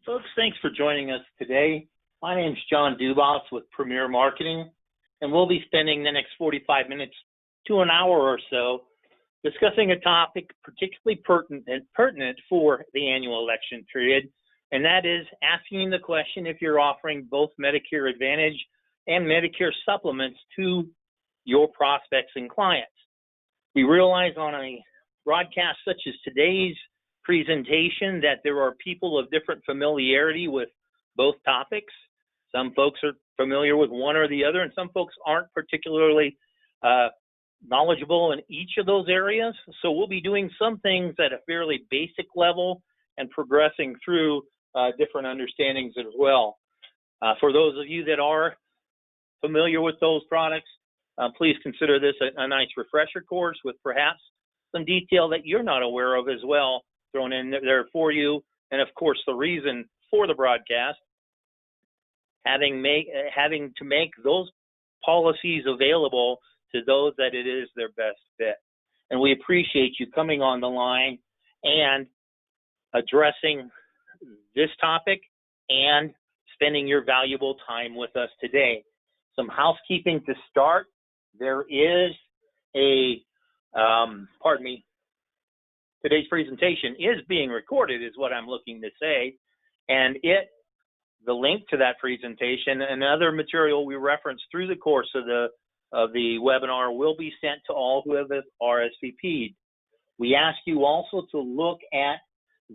Folks, thanks for joining us today. My name is John Dubas with Premier Marketing, and we'll be spending the next 45 minutes to an hour or so discussing a topic particularly pertinent for the annual election period, and that is asking the question if you're offering both Medicare Advantage and Medicare supplements to your prospects and clients. We realize on a broadcast such as today's presentation that there are people of different familiarity with both topics. Some folks are familiar with one or the other, and some folks aren't particularly knowledgeable in each of those areas. So we'll be doing some things at a fairly basic level and progressing through different understandings as well. For those of you that are familiar with those products, please consider this a nice refresher course with perhaps some detail that you're not aware of as well thrown in there for you. And of course, the reason for the broadcast, having to make those policies available to those that it is their best fit. And we appreciate you coming on the line and addressing this topic and spending your valuable time with us today. Some housekeeping to start. There is today's presentation is being recorded is what I'm looking to say, and the link to that presentation and other material we referenced through the course of the webinar will be sent to all who have RSVP'd. We ask you also to look at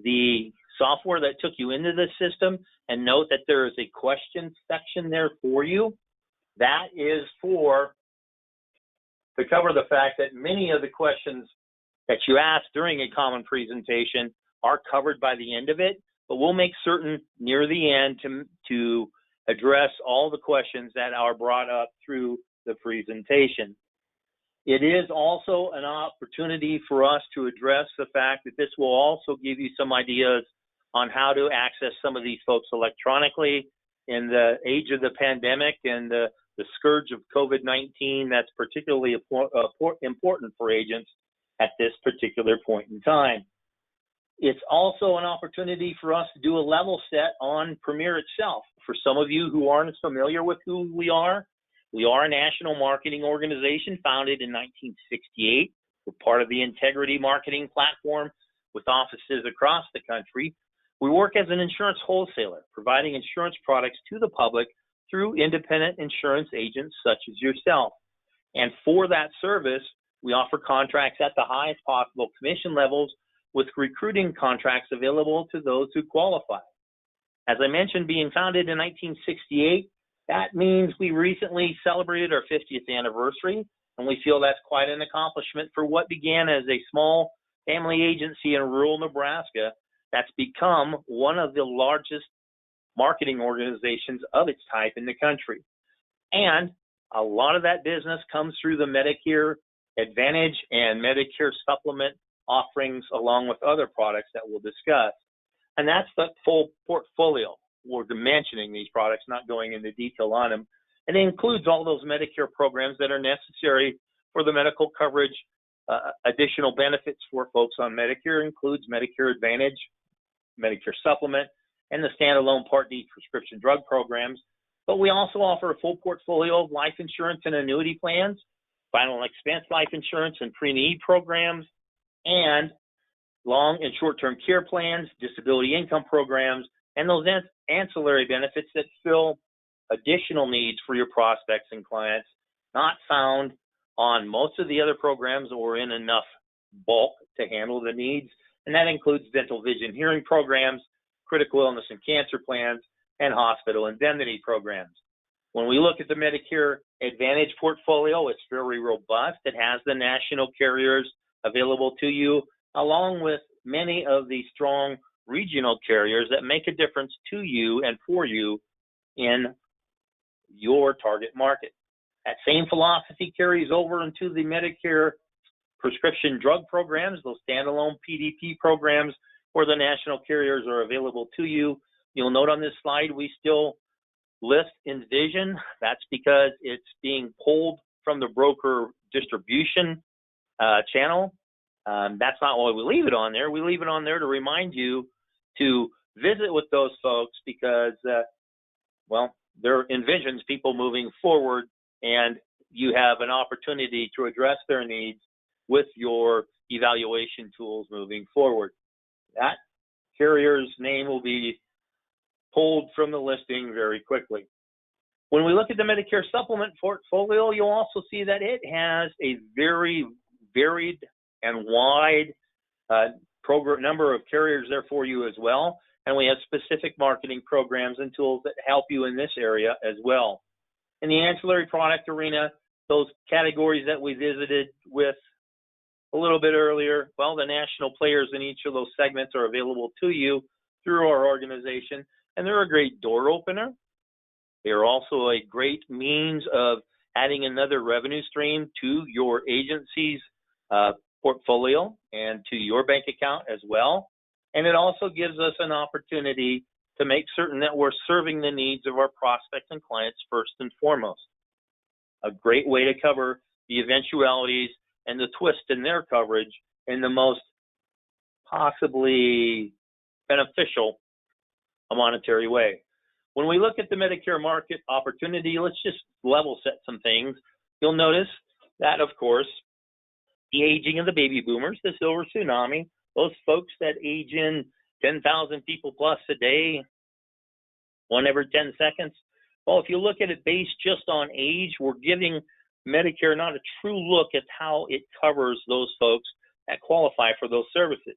the software that took you into the system and note that there is a question section there for you. That is to cover the fact that many of the questions that you ask during a common presentation are covered by the end of it, but we'll make certain near the end to address all the questions that are brought up through the presentation. It is also an opportunity for us to address the fact that this will also give you some ideas on how to access some of these folks electronically in the age of the pandemic and the scourge of COVID-19. That's particularly important for agents at this particular point in time. It's also an opportunity for us to do a level set on Premier itself. For some of you who aren't as familiar with who we are a national marketing organization founded in 1968. We're part of the Integrity Marketing Platform with offices across the country. We work as an insurance wholesaler, providing insurance products to the public through independent insurance agents such as yourself. And for that service, we offer contracts at the highest possible commission levels with recruiting contracts available to those who qualify. As I mentioned, being founded in 1968, that means we recently celebrated our 50th anniversary, and we feel that's quite an accomplishment for what began as a small family agency in rural Nebraska that's become one of the largest marketing organizations of its type in the country. And a lot of that business comes through the Medicare Advantage and Medicare supplement offerings along with other products that we'll discuss. And that's the full portfolio. We're mentioning these products, not going into detail on them. And it includes all those Medicare programs that are necessary for the medical coverage. Additional benefits for folks on Medicare includes Medicare Advantage, Medicare supplement, and the standalone Part D prescription drug programs. But we also offer a full portfolio of life insurance and annuity plans, final expense life insurance and pre-need programs, and long and short-term care plans, disability income programs, and those ancillary benefits that fill additional needs for your prospects and clients, not found on most of the other programs or in enough bulk to handle the needs. And that includes dental, vision, hearing programs, critical illness and cancer plans, and hospital indemnity programs. When we look at the Medicare Advantage portfolio, it's very robust. It has the national carriers available to you, along with many of the strong regional carriers that make a difference to you and for you in your target market. That same philosophy carries over into the Medicare prescription drug programs, those standalone PDP programs where the national carriers are available to you. You'll note on this slide we still list Envision. That's because it's being pulled from the broker distribution channel. That's not why we leave it on there. We leave it on there to remind you to visit with those folks because, well, there envisions people moving forward, and you have an opportunity to address their needs with your evaluation tools moving forward. That carrier's name will be pulled from the listing very quickly. When we look at the Medicare supplement portfolio, you'll also see that it has a very varied and wide number of carriers there for you as well. And we have specific marketing programs and tools that help you in this area as well. In the ancillary product arena, those categories that we visited with a little bit earlier, well, the national players in each of those segments are available to you through our organization, and they're a great door opener. They're also a great means of adding another revenue stream to your agency's portfolio and to your bank account as well. And it also gives us an opportunity to make certain that we're serving the needs of our prospects and clients first and foremost. A great way to cover the eventualities and the twist in their coverage in the most possibly beneficial monetary way. When we look at the Medicare market opportunity, let's just level set some things. You'll notice that, of course, the aging of the baby boomers, the silver tsunami, those folks that age in 10,000 people plus a day, 1 every 10 seconds. Well, if you look at it based just on age, we're giving Medicare not a true look at how it covers those folks that qualify for those services.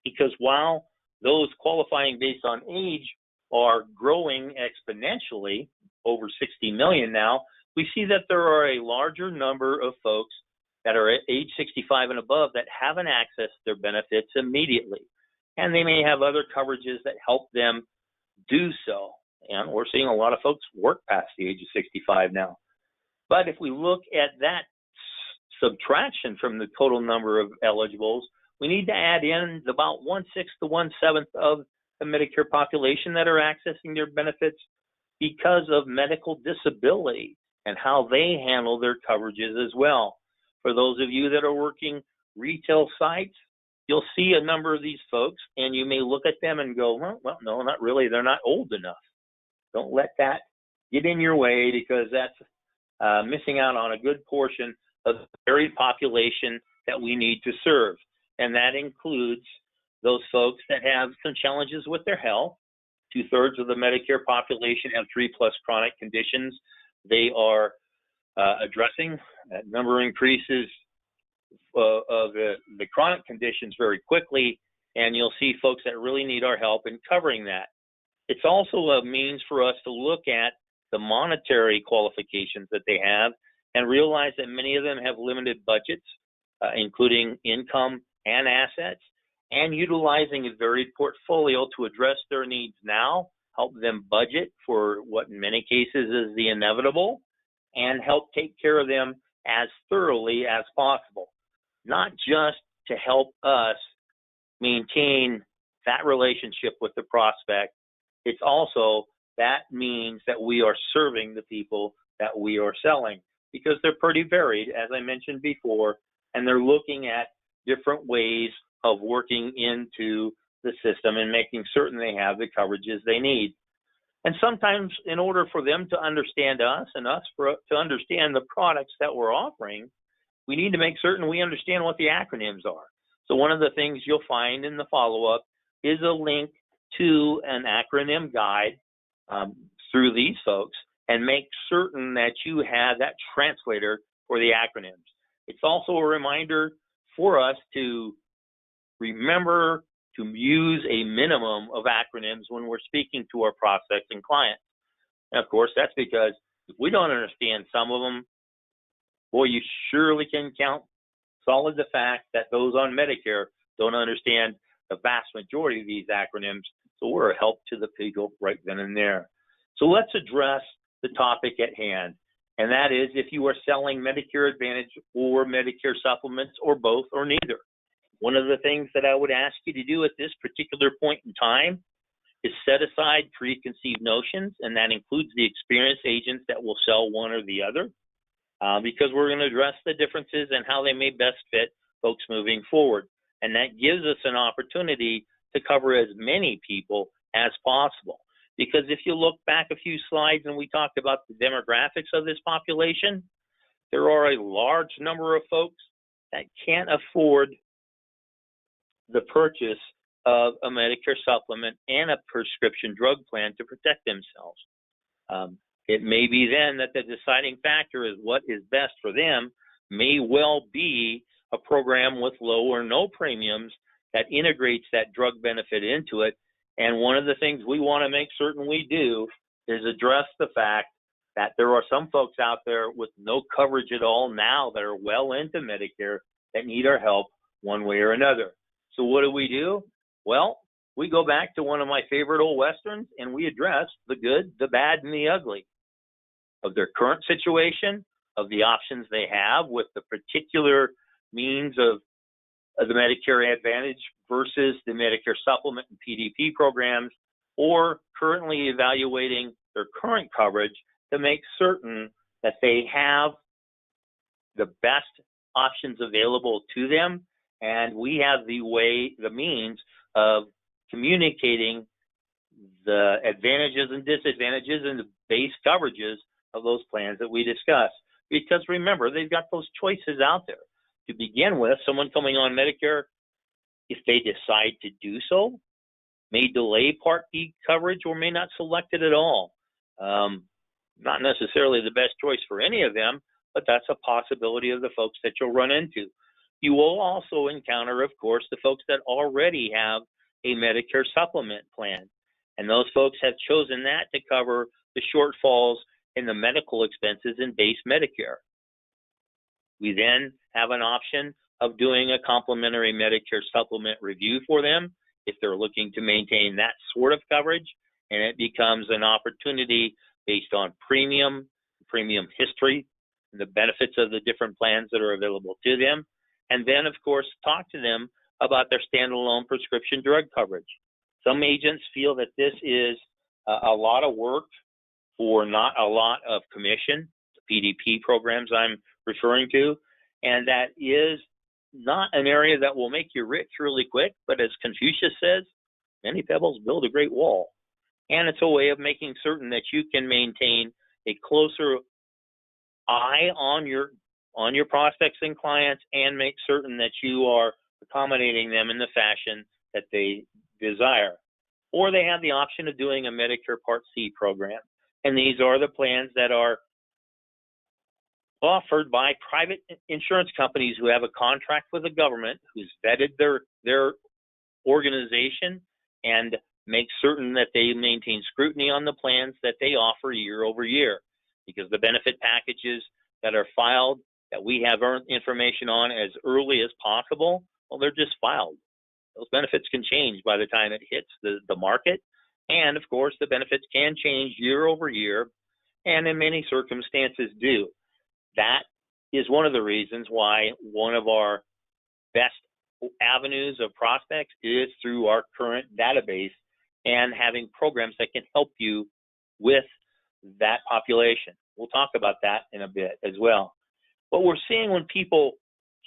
Because while those qualifying based on age are growing exponentially, over 60 million now, we see that there are a larger number of folks that are at age 65 and above that haven't accessed their benefits immediately. And they may have other coverages that help them do so. And we're seeing a lot of folks work past the age of 65 now. But if we look at that subtraction from the total number of eligibles, we need to add in about 1/6 to 1/7 of the Medicare population that are accessing their benefits because of medical disability and how they handle their coverages as well. For those of you that are working retail sites, you'll see a number of these folks, and you may look at them and go, well, no, not really. They're not old enough. Don't let that get in your way, because that's missing out on a good portion of the varied population that we need to serve. And that includes those folks that have some challenges with their health. 2/3 of the Medicare population have 3+ chronic conditions they are addressing. That number increases of the chronic conditions very quickly, and you'll see folks that really need our help in covering that. It's also a means for us to look at the monetary qualifications that they have and realize that many of them have limited budgets, including income and assets, and utilizing a varied portfolio to address their needs now, help them budget for what in many cases is the inevitable, and help take care of them as thoroughly as possible. Not just to help us maintain that relationship with the prospect, it's also that means that we are serving the people that we are selling, because they're pretty varied, as I mentioned before, and they're looking at different ways of working into the system and making certain they have the coverages they need. And sometimes in order for them to understand us and us to understand the products that we're offering, we need to make certain we understand what the acronyms are. So one of the things you'll find in the follow-up is a link to an acronym guide through these folks, and make certain that you have that translator for the acronyms. It's also a reminder for us to remember to use a minimum of acronyms when we're speaking to our prospects and clients. And of course, that's because if we don't understand some of them, boy, you surely can count solid the fact that those on Medicare don't understand the vast majority of these acronyms. So we're a help to the people right then and there. So let's address the topic at hand. And that is if you are selling Medicare Advantage or Medicare supplements or both or neither. One of the things that I would ask you to do at this particular point in time is set aside preconceived notions, and that includes the experienced agents that will sell one or the other, because we're going to address the differences and how they may best fit folks moving forward. And that gives us an opportunity to cover as many people as possible. Because if you look back a few slides and we talked about the demographics of this population, there are a large number of folks that can't afford the purchase of a Medicare supplement and a prescription drug plan to protect themselves. It may be then that the deciding factor is what is best for them may well be a program with low or no premiums that integrates that drug benefit into it. And one of the things we want to make certain we do is address the fact that there are some folks out there with no coverage at all now that are well into Medicare that need our help one way or another. So what do? Well, we go back to one of my favorite old Westerns and we address the good, the bad, and the ugly of their current situation, of the options they have with the particular means of the Medicare Advantage versus the Medicare Supplement and PDP programs, or currently evaluating their current coverage to make certain that they have the best options available to them, and we have the means of communicating the advantages and disadvantages and the base coverages of those plans that we discuss. Because remember, they've got those choices out there. To begin with, someone coming on Medicare, if they decide to do so, may delay Part B coverage or may not select it at all. Not necessarily the best choice for any of them, but that's a possibility of the folks that you'll run into. You will also encounter, of course, the folks that already have a Medicare supplement plan. And those folks have chosen that to cover the shortfalls in the medical expenses in base Medicare. We then have an option of doing a complimentary Medicare supplement review for them if they're looking to maintain that sort of coverage, and it becomes an opportunity based on premium history, and the benefits of the different plans that are available to them, and then, of course, talk to them about their standalone prescription drug coverage. Some agents feel that this is a lot of work for not a lot of commission, the PDP programs I'm referring to, and that is not an area that will make you rich really quick, but as Confucius says, many pebbles build a great wall. And it's a way of making certain that you can maintain a closer eye on your prospects and clients and make certain that you are accommodating them in the fashion that they desire. Or they have the option of doing a Medicare Part C program. And these are the plans that are offered by private insurance companies who have a contract with the government, who's vetted their organization and make certain that they maintain scrutiny on the plans that they offer year over year. Because the benefit packages that are filed that we have information on as early as possible, well, they're just filed. Those benefits can change by the time it hits the market. And, of course, the benefits can change year over year, and in many circumstances do. That is one of the reasons why one of our best avenues of prospects is through our current database and having programs that can help you with that population. We'll talk about that in a bit as well. What we're seeing when people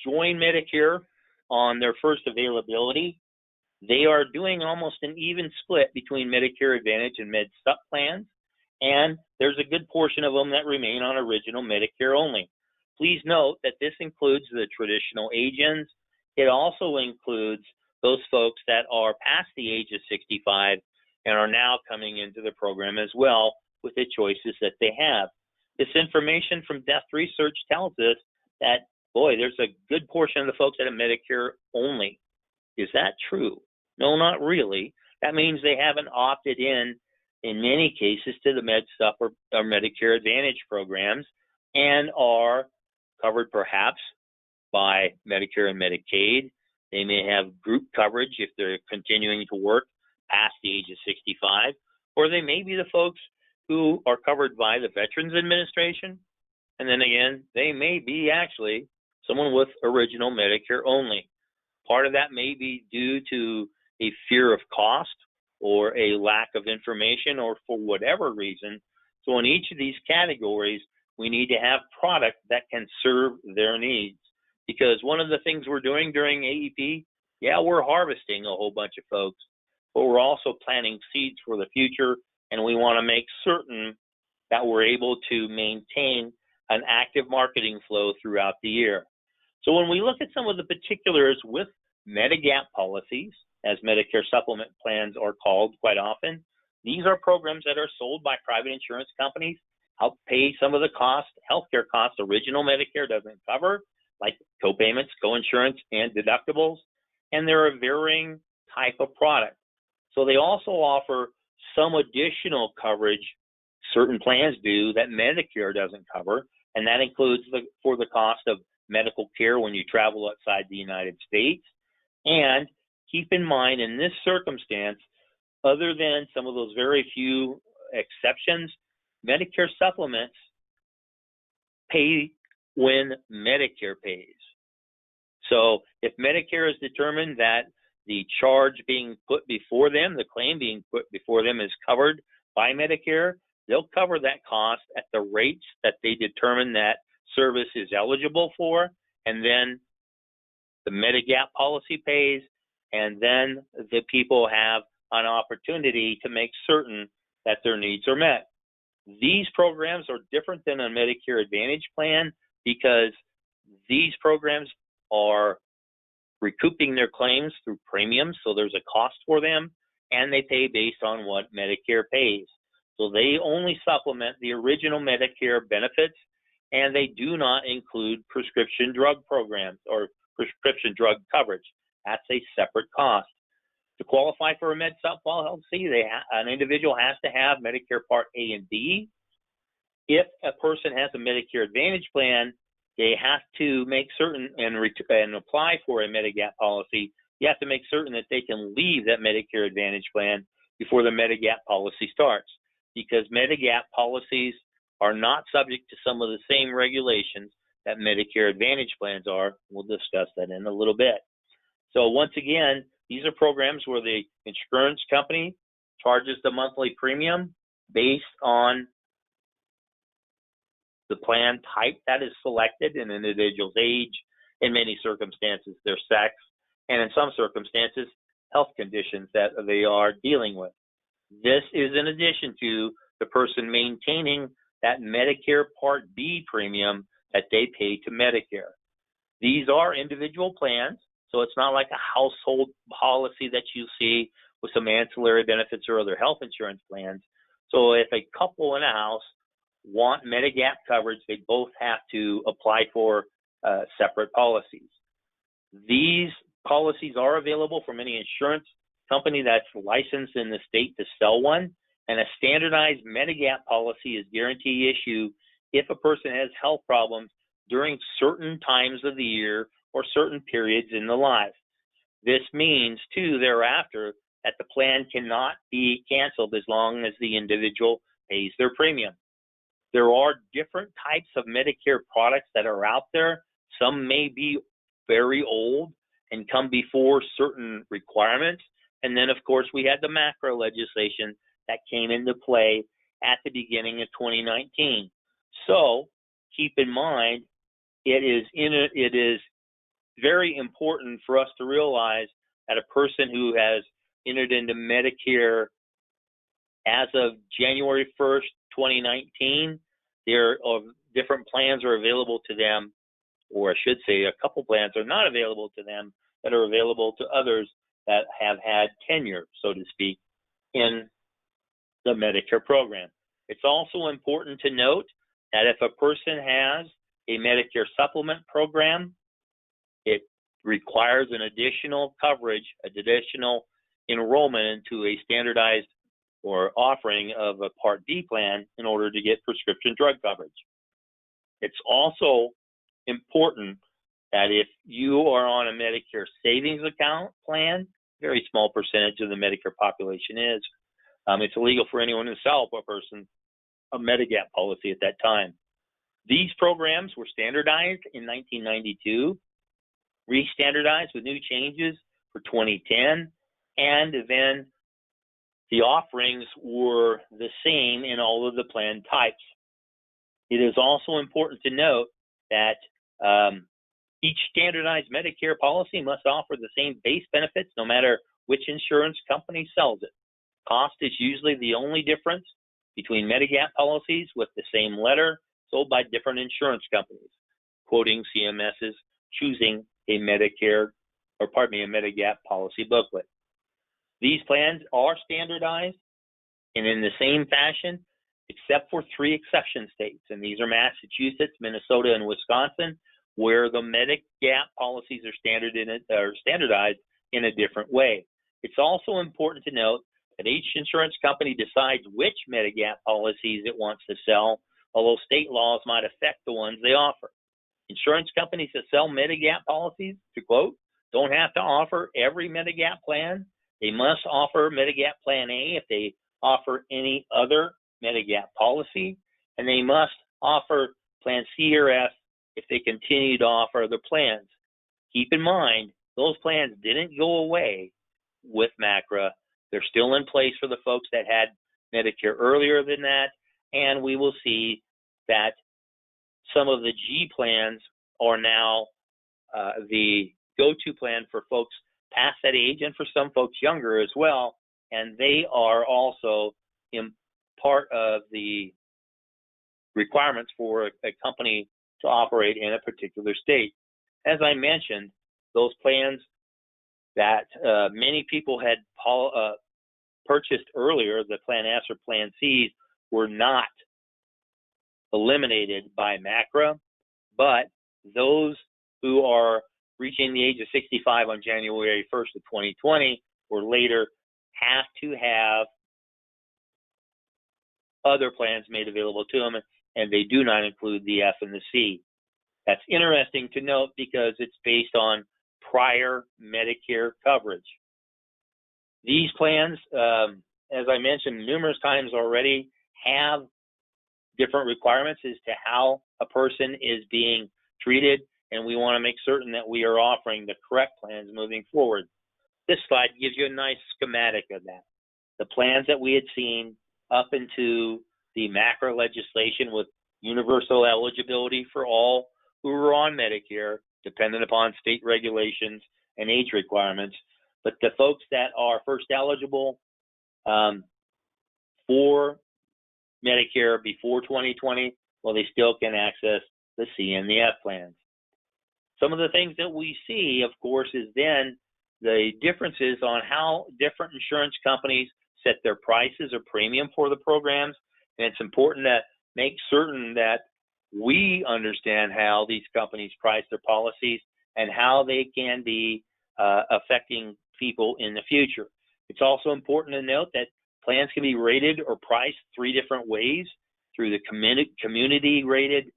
join Medicare on their first availability, they are doing almost an even split between Medicare Advantage and Med Sup plans, and there's a good portion of them that remain on original Medicare only. Please note that this includes the traditional age-ins. It also includes those folks that are past the age of 65 and are now coming into the program as well with the choices that they have. This information from Death Research tells us that, boy, there's a good portion of the folks that are Medicare only. Is that true? No, not really. That means they haven't opted in many cases, to the Med Sup or Medicare Advantage programs and are covered perhaps by Medicare and Medicaid. They may have group coverage if they're continuing to work past the age of 65, or they may be the folks who are covered by the Veterans Administration. And then again, they may be actually someone with original Medicare only. Part of that may be due to a fear of cost or a lack of information or for whatever reason. So in each of these categories, we need to have product that can serve their needs. Because one of the things we're doing during AEP, yeah, we're harvesting a whole bunch of folks, but we're also planting seeds for the future, and we want to make certain that we're able to maintain an active marketing flow throughout the year. So when we look at some of the particulars with Medigap policies, as Medicare supplement plans are called quite often, these are programs that are sold by private insurance companies, help pay some of the cost, healthcare costs original Medicare doesn't cover, like co-payments, co-insurance, and deductibles, and they're a varying type of product. So they also offer some additional coverage certain plans do that Medicare doesn't cover, and that includes for the cost of medical care when you travel outside the United States. And keep in mind, in this circumstance, other than some of those very few exceptions, Medicare supplements pay when Medicare pays. So if Medicare has determined that the charge being put before them, the claim being put before them is covered by Medicare, they'll cover that cost at the rates that they determine that service is eligible for, and then the Medigap policy pays, and then the people have an opportunity to make certain that their needs are met. These programs are different than a Medicare Advantage plan because these programs are recouping their claims through premiums, so there's a cost for them, and they pay based on what Medicare pays. So they only supplement the original Medicare benefits, and they do not include prescription drug programs or prescription drug coverage. That's a separate cost. To qualify for a MedSup policy, an individual has to have Medicare Part A and B. If a person has a Medicare Advantage plan, they have to make certain and apply for a Medigap policy. You have to make certain that they can leave that Medicare Advantage plan before the Medigap policy starts, because Medigap policies are not subject to some of the same regulations that Medicare Advantage plans are. We'll discuss that in a little bit. So once again, these are programs where the insurance company charges the monthly premium based on the plan type that is selected, in an individual's age, in many circumstances their sex, and in some circumstances health conditions that they are dealing with. This is in addition to the person maintaining that Medicare Part B premium that they pay to Medicare. These are individual plans, so it's not like a household policy that you see with some ancillary benefits or other health insurance plans. So if a couple in a house want Medigap coverage, they both have to apply for separate policies. These policies are available from any insurance company that's licensed in the state to sell one, and a standardized Medigap policy is guarantee issue if a person has health problems during certain times of the year or certain periods in their life. This means, too, thereafter, that the plan cannot be canceled as long as the individual pays their premium. There are different types of Medicare products that are out there. Some may be very old and come before certain requirements. And then, of course, we had the macro legislation that came into play at the beginning of 2019. So keep in mind, it is very important for us to realize that a person who has entered into Medicare as of January 1st, 2019, there are different plans are available to them, or I should say a couple plans are not available to them that are available to others that have had tenure, so to speak, in the Medicare program. It's also important to note that if a person has a Medicare supplement program, it requires an additional coverage, an additional enrollment into a standardized or offering of a Part B plan in order to get prescription drug coverage. It's also important that if you are on a Medicare savings account plan, very small percentage of the Medicare population is, it's illegal for anyone to sell a person a Medigap policy at that time. These programs were standardized in 1992, re-standardized with new changes for 2010, and then the offerings were the same in all of the plan types. It is also important to note that each standardized Medicare policy must offer the same base benefits no matter which insurance company sells it. Cost is usually the only difference between Medigap policies with the same letter sold by different insurance companies, quoting CMS's choosing a Medigap policy booklet. These plans are standardized and in the same fashion, except for 3 exception states, and these are Massachusetts, Minnesota, and Wisconsin, where the Medigap policies are standardized in a different way. It's also important to note that each insurance company decides which Medigap policies it wants to sell, although state laws might affect the ones they offer. Insurance companies that sell Medigap policies, to quote, don't have to offer every Medigap plan. They must offer Medigap Plan A if they offer any other Medigap policy, and they must offer Plan C or F if they continue to offer other plans. Keep in mind, those plans didn't go away with MACRA. They're still in place for the folks that had Medicare earlier than that, and we will see that some of the G plans are now the go-to plan for folks past that age and for some folks younger as well, and they are also in part of the requirements for a company to operate in a particular state. As I mentioned, those plans that many people had purchased earlier, the Plan S or Plan Cs, were not eliminated by MACRA, but those who are reaching the age of 65 on January 1st of 2020 or later have to have other plans made available to them, and they do not include the F and the C. That's interesting to note because it's based on prior Medicare coverage. These plans, as I mentioned numerous times already, have different requirements as to how a person is being treated, and we want to make certain that we are offering the correct plans moving forward. This slide gives you a nice schematic of that. The plans that we had seen up into the MACRA legislation with universal eligibility for all who were on Medicare, dependent upon state regulations and age requirements. But the folks that are first eligible for Medicare before 2020, well, they still can access the C and the F plans. Some of the things that we see, of course, is then the differences on how different insurance companies set their prices or premium for the programs. And it's important to make certain that we understand how these companies price their policies and how they can be affecting people in the future. It's also important to note that plans can be rated or priced 3 different ways: through the community rated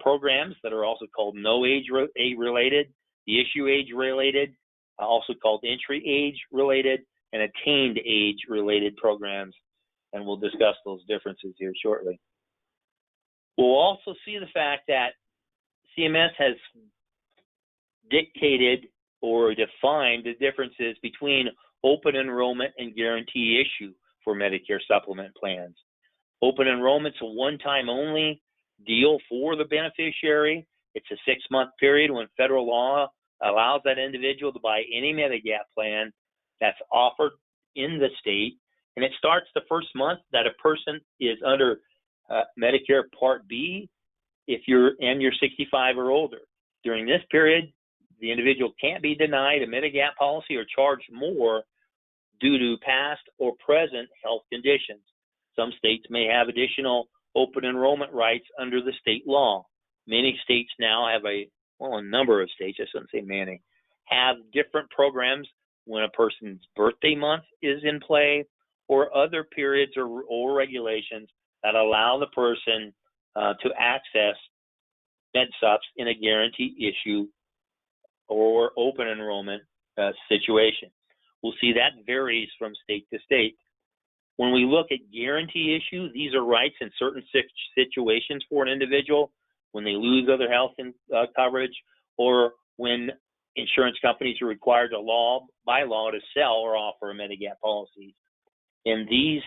programs that are also called no age related, the issue age related, also called entry age related, and attained age related programs. And we'll discuss those differences here shortly. We'll also see the fact that CMS has dictated or defined the differences between open enrollment and guarantee issue for Medicare supplement plans. Open enrollment's a one-time only deal for the beneficiary. It's a 6-month period when federal law allows that individual to buy any Medigap plan that's offered in the state, and it starts the first month that a person is under Medicare Part B if you're 65 or older. During this period, the individual can't be denied a Medigap policy or charged more due to past or present health conditions. Some states may have additional open enrollment rights under the state law. Many states now have a number of states, I shouldn't say many, have different programs when a person's birthday month is in play, or other periods or regulations that allow the person to access MedSups in a guarantee issue or open enrollment situation. We'll see that varies from state to state. When we look at guarantee issue, these are rights in certain situations for an individual when they lose other health coverage, or when insurance companies are required by law to sell or offer a Medigap policy. In these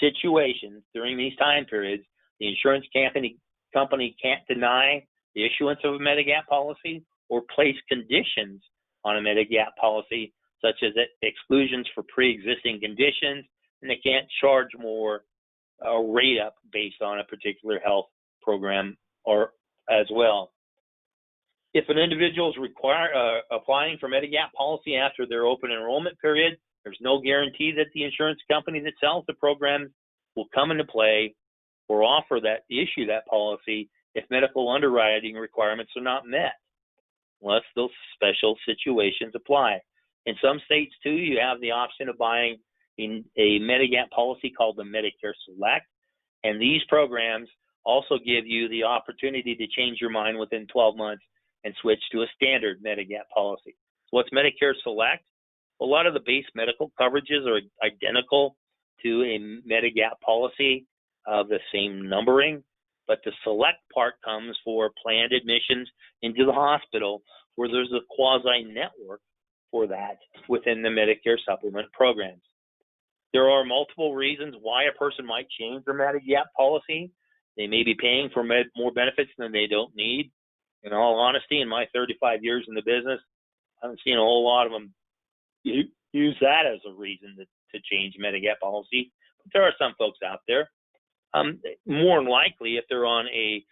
situations, during these time periods, the insurance company can't deny the issuance of a Medigap policy or place conditions on a Medigap policy such as exclusions for pre-existing conditions, and they can't charge more rate up based on a particular health program or as well. If an individual is applying for Medigap policy after their open enrollment period, there's no guarantee that the insurance company that sells the program will come into play or issue that policy if medical underwriting requirements are not met, unless those special situations apply. In some states, too, you have the option of buying a Medigap policy called the Medicare Select, and these programs also give you the opportunity to change your mind within 12 months and switch to a standard Medigap policy. So what's Medicare Select? A lot of the base medical coverages are identical to a Medigap policy of the same numbering, but the select part comes for planned admissions into the hospital, where there's a quasi-network for that within the Medicare supplement programs. There are multiple reasons why a person might change their Medigap policy. They may be paying for more benefits than they don't need. In all honesty, in my 35 years in the business, I haven't seen a whole lot of them use that as a reason to change Medigap policy. But there are some folks out there. More than likely, if they're on a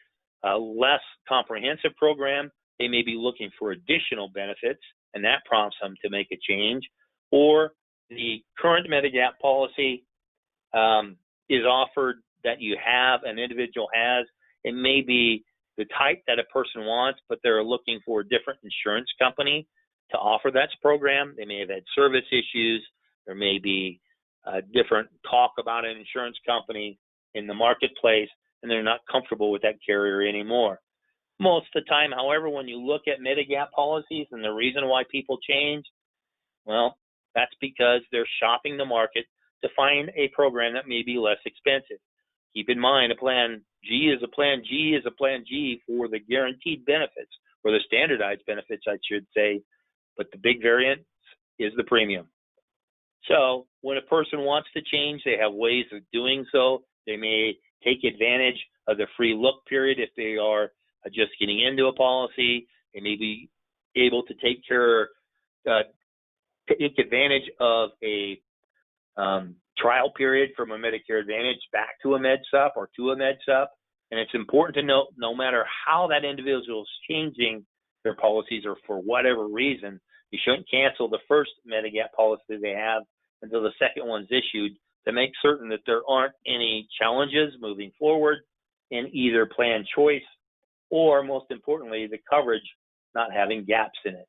less comprehensive program, they may be looking for additional benefits, and that prompts them to make a change. Or the current Medigap policy is offered that an individual has. It may be the type that a person wants, but they're looking for a different insurance company to offer that program. They may have had service issues. There may be different talk about an insurance company in the marketplace, and they're not comfortable with that carrier anymore. Most of the time, however, when you look at Medigap policies and the reason why people change, well, that's because they're shopping the market to find a program that may be less expensive. Keep in mind, a plan G is a plan G is a plan G for the guaranteed benefits, or the standardized benefits, I should say, but the big variance is the premium. So when a person wants to change, they have ways of doing so. They may take advantage of the free look period if they are just getting into a policy. They may be able to take advantage of a trial period from a Medicare Advantage back to a MedSup or to a MedSup. And it's important to note, no matter how that individual is changing their policies or for whatever reason, you shouldn't cancel the first Medigap policy they have until the second one's issued, to make certain that there aren't any challenges moving forward in either plan choice or, most importantly, the coverage not having gaps in it.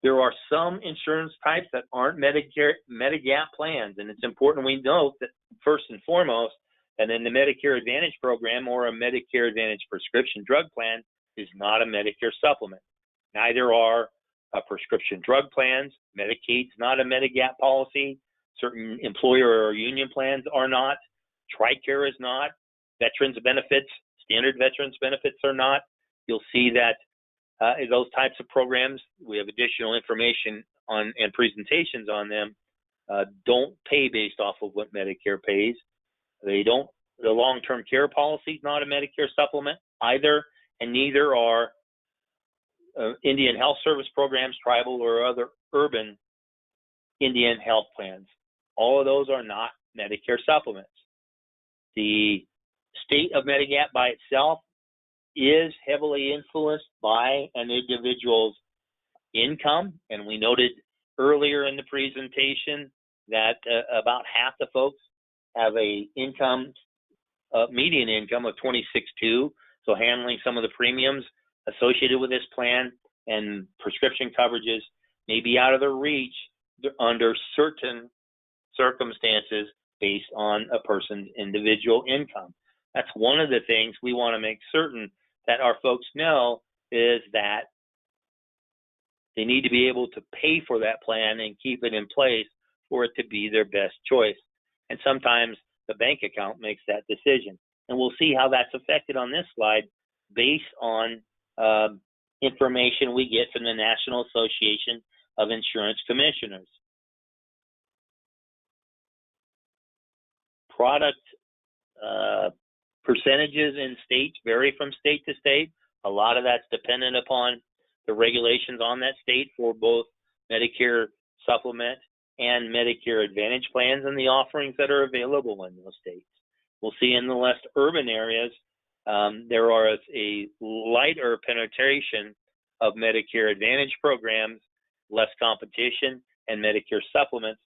There are some insurance types that aren't Medigap plans, and it's important we note that first and foremost, and then the Medicare Advantage program or a Medicare Advantage prescription drug plan is not a Medicare supplement. Neither are prescription drug plans. Medicaid's not a Medigap policy. Certain employer or union plans are not. TRICARE is not. Veterans benefits, standard veterans benefits are not. You'll see that those types of programs, we have additional information on and presentations on them, don't pay based off of what Medicare pays. They don't. The long-term care policy is not a Medicare supplement either, and neither are Indian Health Service programs, tribal or other urban Indian health plans. All of those are not Medicare supplements. The state of Medigap by itself is heavily influenced by an individual's income, and we noted earlier in the presentation that about half the folks have a median income of $26,200, so handling some of the premiums associated with this plan and prescription coverages may be out of their reach under certain circumstances based on a person's individual income. That's one of the things we want to make certain that our folks know, is that they need to be able to pay for that plan and keep it in place for it to be their best choice. And sometimes the bank account makes that decision. And we'll see how that's affected on this slide based on information we get from the National Association of Insurance Commissioners. Product percentages in states vary from state to state. A lot of that's dependent upon the regulations on that state for both Medicare Supplement, and Medicare Advantage plans and the offerings that are available in those states. We'll see in the less urban areas, there are a lighter penetration of Medicare Advantage programs, less competition, and Medicare supplements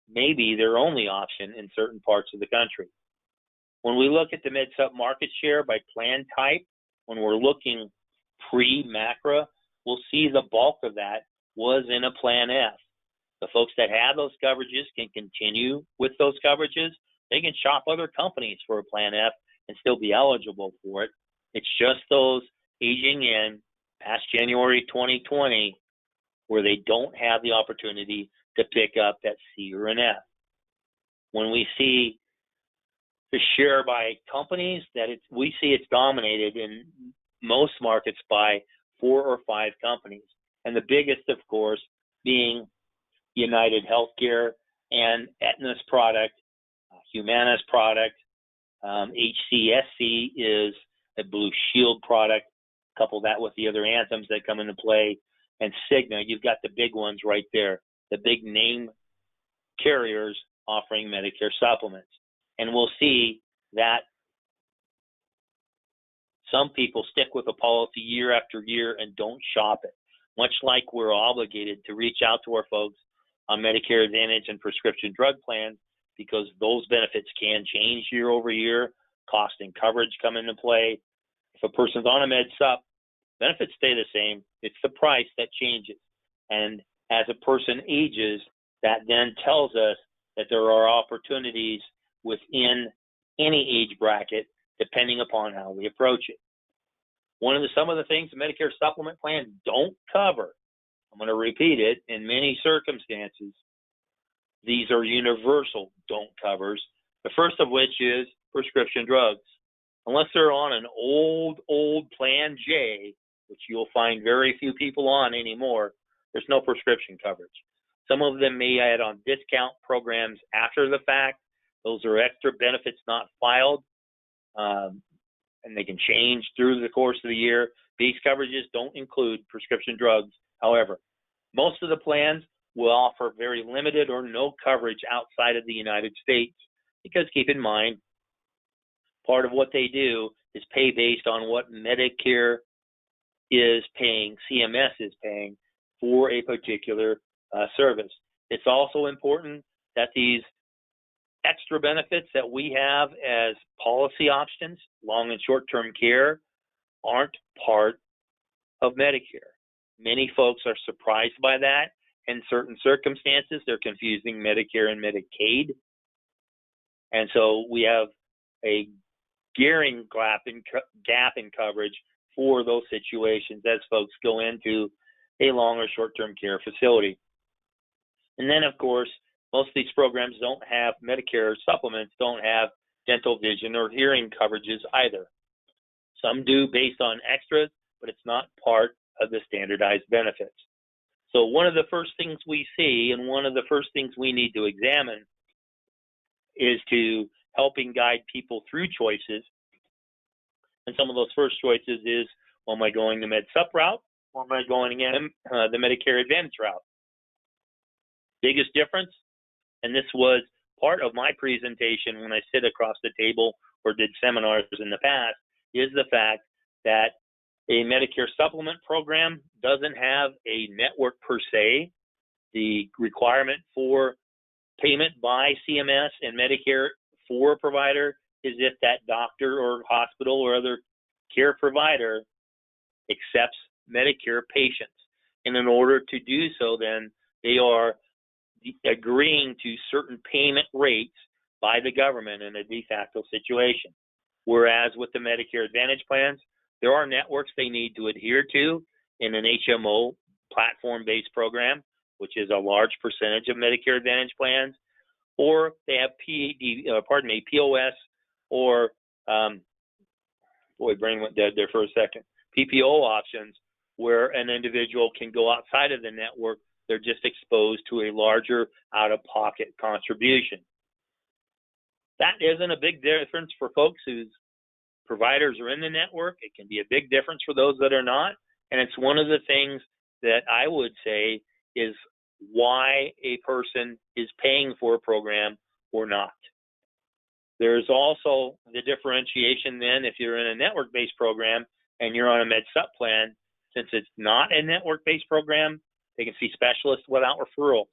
may be their only option in certain parts of the country. When we look at the MedSup market share by plan type, when we're looking pre-MACRA, we'll see the bulk of that was in a Plan F. The folks that have those coverages can continue with those coverages. They can shop other companies for a Plan F and still be eligible for it. It's just those aging in past January 2020 where they don't have the opportunity to pick up that C or an F. When we see the share by companies, we see it's dominated in most markets by 4 or 5 companies. And the biggest, of course, being United Healthcare and Aetna's product, Humana's product. HCSC is a Blue Shield product. Couple that with the other anthems that come into play. And Cigna, you've got the big ones right there, the big name carriers offering Medicare supplements. And we'll see that some people stick with a policy year after year and don't shop it, much like we're obligated to reach out to our folks on Medicare Advantage and prescription drug plans, because those benefits can change year over year. Cost and coverage come into play. If a person's on a MedSup, benefits stay the same. It's the price that changes. And as a person ages, that then tells us that there are opportunities within any age bracket, depending upon how we approach it. Some of the things the Medicare supplement plans don't cover, I'm going to repeat it, in many circumstances, these are universal don't covers, the first of which is prescription drugs. Unless they're on an old Plan J, which you'll find very few people on anymore, there's no prescription coverage. Some of them may add on discount programs after the fact. Those are extra benefits not filed, and they can change through the course of the year. These coverages don't include prescription drugs. However, most of the plans will offer very limited or no coverage outside of the United States, because keep in mind, part of what they do is pay based on what Medicare is paying, CMS is paying for a particular service. It's also important that these extra benefits that we have as policy options, long and short-term care, aren't part of Medicare. Many folks are surprised by that. In certain circumstances, they're confusing Medicare and Medicaid. And so we have a glaring gap in coverage for those situations as folks go into a long or short-term care facility. And then, of course, most of these programs don't have Medicare supplements, don't have dental, vision, or hearing coverages either. Some do based on extras, but it's not part of the standardized benefits. So one of the first things we see, and one of the first things we need to examine, is to helping guide people through choices. And some of those first choices is, well, am I going the MedSup route, or am I going the Medicare Advantage route? Biggest difference, and this was part of my presentation when I sit across the table or did seminars in the past, is the fact that a Medicare supplement program doesn't have a network per se. The requirement for payment by CMS and Medicare for a provider is if that doctor or hospital or other care provider accepts Medicare patients. And in order to do so, then they are agreeing to certain payment rates by the government in a de facto situation. Whereas with the Medicare Advantage plans, there are networks they need to adhere to in an HMO platform-based program, which is a large percentage of Medicare Advantage plans, or they have POS or brain went dead there for a second. PPO options where an individual can go outside of the network. They're just exposed to a larger out-of-pocket contribution. That isn't a big difference for folks whose providers are in the network. It can be a big difference for those that are not. And it's one of the things that I would say is why a person is paying for a program or not. There's also the differentiation then if you're in a network-based program and you're on a Med Sup plan. Since it's not a network-based program, they can see specialists without referrals.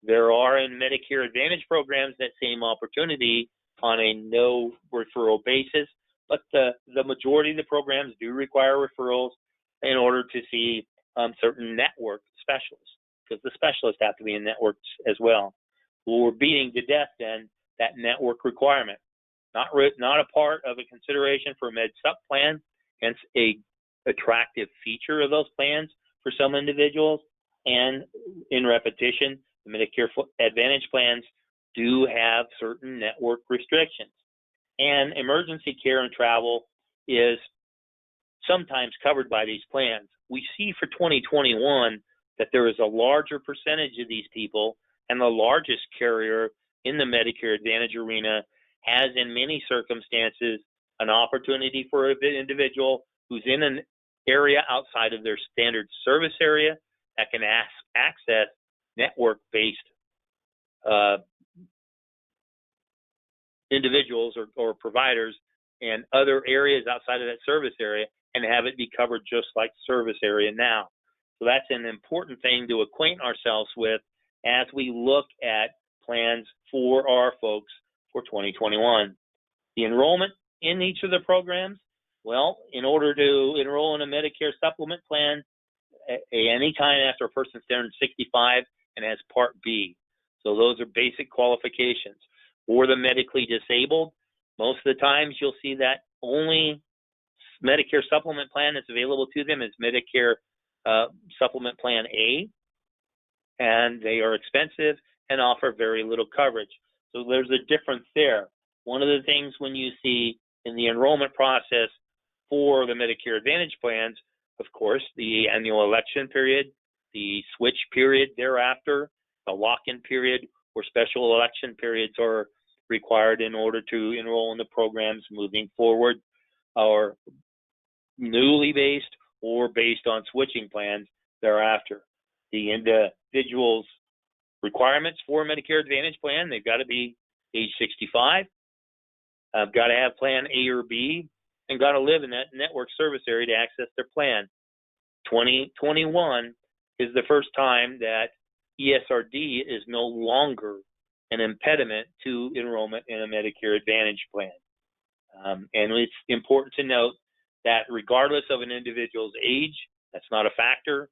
There are in Medicare Advantage programs that same opportunity on a no referral basis, but the majority of the programs do require referrals in order to see certain network specialists, because the specialists have to be in networks as well. We're beating to death then that network requirement. Not a part of a consideration for a Med Sup plan, hence a attractive feature of those plans for some individuals. And in repetition, the Medicare Advantage plans do have certain network restrictions. And emergency care and travel is sometimes covered by these plans. We see for 2021 that there is a larger percentage of these people, and the largest carrier in the Medicare Advantage arena has in many circumstances an opportunity for an individual who's in an area outside of their standard service area that can access network-based individuals or providers in other areas outside of that service area and have it be covered just like service area now. So that's an important thing to acquaint ourselves with as we look at plans for our folks for 2021. The enrollment in each of the programs, well, in order to enroll in a Medicare supplement plan, any time after a person turns 65 and has Part B. So those are basic qualifications. For the medically disabled, most of the times you'll see that only Medicare supplement plan that's available to them is Medicare Supplement Plan A, and they are expensive and offer very little coverage. So there's a difference there. One of the things when you see in the enrollment process for the Medicare Advantage plans, of course, the annual election period, the switch period thereafter, the lock-in period, where special election periods are required in order to enroll in the programs moving forward, or newly based or based on switching plans thereafter. The individual's requirements for a Medicare Advantage plan, they've got to be age 65, got to have plan A or B, and got to live in that network service area to access their plan. 2021 is the first time that ESRD is no longer an impediment to enrollment in a Medicare Advantage plan. And it's important to note that regardless of an individual's age, that's not a factor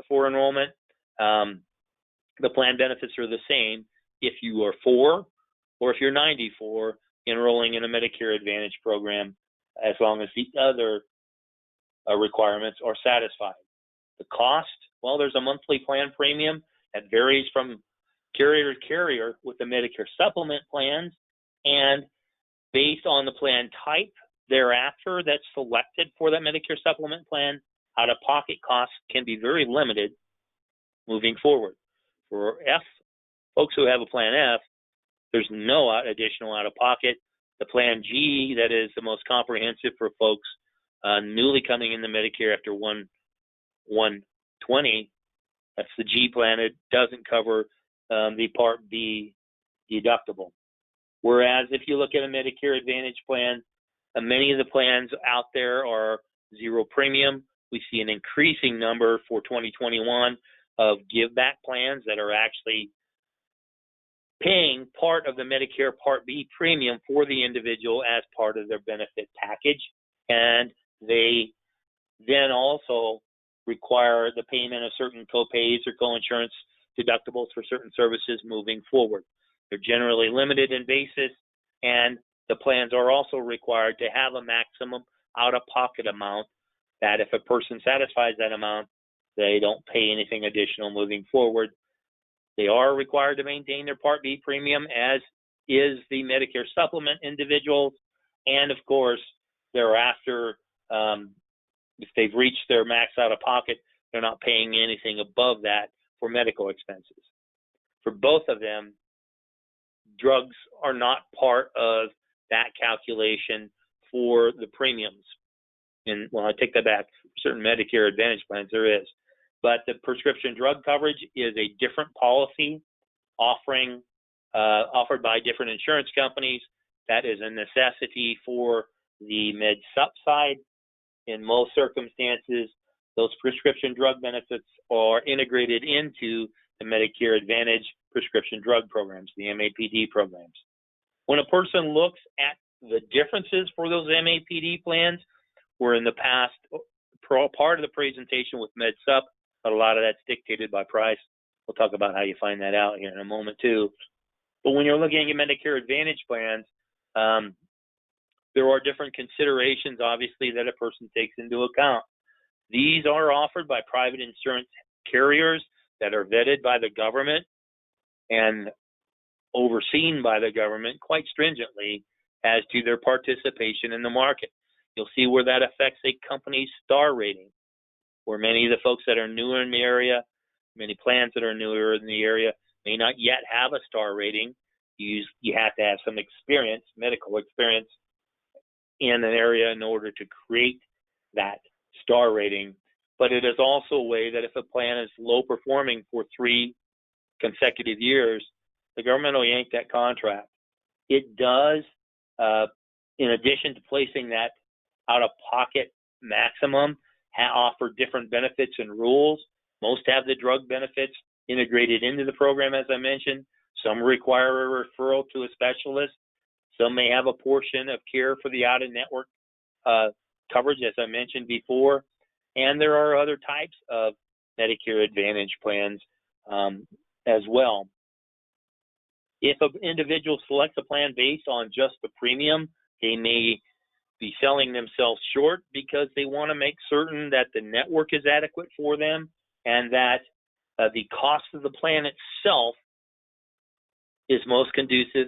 for enrollment. The plan benefits are the same if you are 4 or if you're 94 enrolling in a Medicare Advantage program, as long as the other requirements are satisfied. The cost, well, there's a monthly plan premium that varies from carrier to carrier with the Medicare supplement plans, and based on the plan type thereafter that's selected for that Medicare supplement plan, out-of-pocket costs can be very limited moving forward. For folks who have a plan F, there's no additional out-of-pocket. The plan G, that is the most comprehensive for folks newly coming into Medicare after 1/1/20, that's the G plan. It doesn't cover the Part B deductible. Whereas if you look at a Medicare Advantage plan, many of the plans out there are zero premium. We see an increasing number for 2021 of give-back plans that are actually paying part of the Medicare Part B premium for the individual as part of their benefit package. And they then also require the payment of certain co-pays or co-insurance deductibles for certain services moving forward. They're generally limited in basis, and the plans are also required to have a maximum out-of-pocket amount that if a person satisfies that amount, they don't pay anything additional moving forward. They are required to maintain their Part B premium, as is the Medicare supplement individuals. And of course, thereafter, if they've reached their max out-of-pocket, they're not paying anything above that for medical expenses. For both of them, drugs are not part of that calculation for the premiums. And well, I take that back. For certain Medicare Advantage plans, there is. But the prescription drug coverage is a different policy offered by different insurance companies. That is a necessity for the med sup side. In most circumstances, those prescription drug benefits are integrated into the Medicare Advantage prescription drug programs, the MAPD programs. When a person looks at the differences for those MAPD plans, we're in the past part of the presentation with med sup, but a lot of that's dictated by price. We'll talk about how you find that out here in a moment too. But when you're looking at Medicare Advantage plans, there are different considerations, obviously, that a person takes into account. These are offered by private insurance carriers that are vetted by the government and overseen by the government quite stringently as to their participation in the market. You'll see where that affects a company's star rating, where many of the folks that are newer in the area, many plans that are newer in the area, may not yet have a star rating. You have to have some experience, medical experience, in an area in order to create that star rating. But it is also a way that if a plan is low performing for 3 consecutive years, the government will yank that contract. It does, in addition to placing that out-of-pocket maximum, offer different benefits and rules. Most have the drug benefits integrated into the program, as I mentioned. Some require a referral to a specialist. Some may have a portion of care for the out-of-network coverage, as I mentioned before. And there are other types of Medicare Advantage plans as well. If an individual selects a plan based on just the premium, they may be selling themselves short because they want to make certain that the network is adequate for them and that the cost of the plan itself is most conducive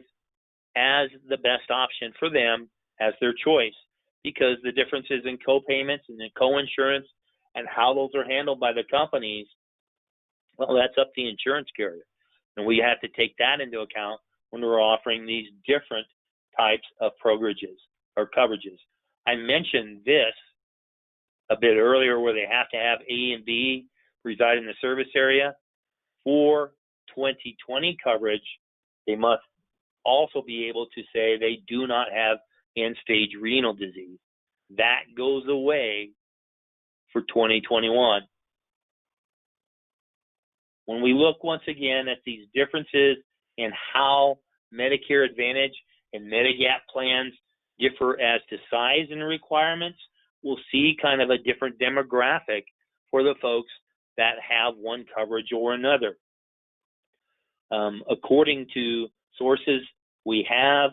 as the best option for them as their choice, because the differences in co-payments and in co-insurance and how those are handled by the companies, well, that's up to the insurance carrier. And we have to take that into account when we're offering these different types of coverages. I mentioned this a bit earlier, where they have to have A and B reside in the service area. For 2020 coverage, they must also be able to say they do not have end-stage renal disease. That goes away for 2021. When we look once again at these differences in how Medicare Advantage and Medigap plans differ as to size and requirements, we'll see kind of a different demographic for the folks that have one coverage or another. According to sources we have,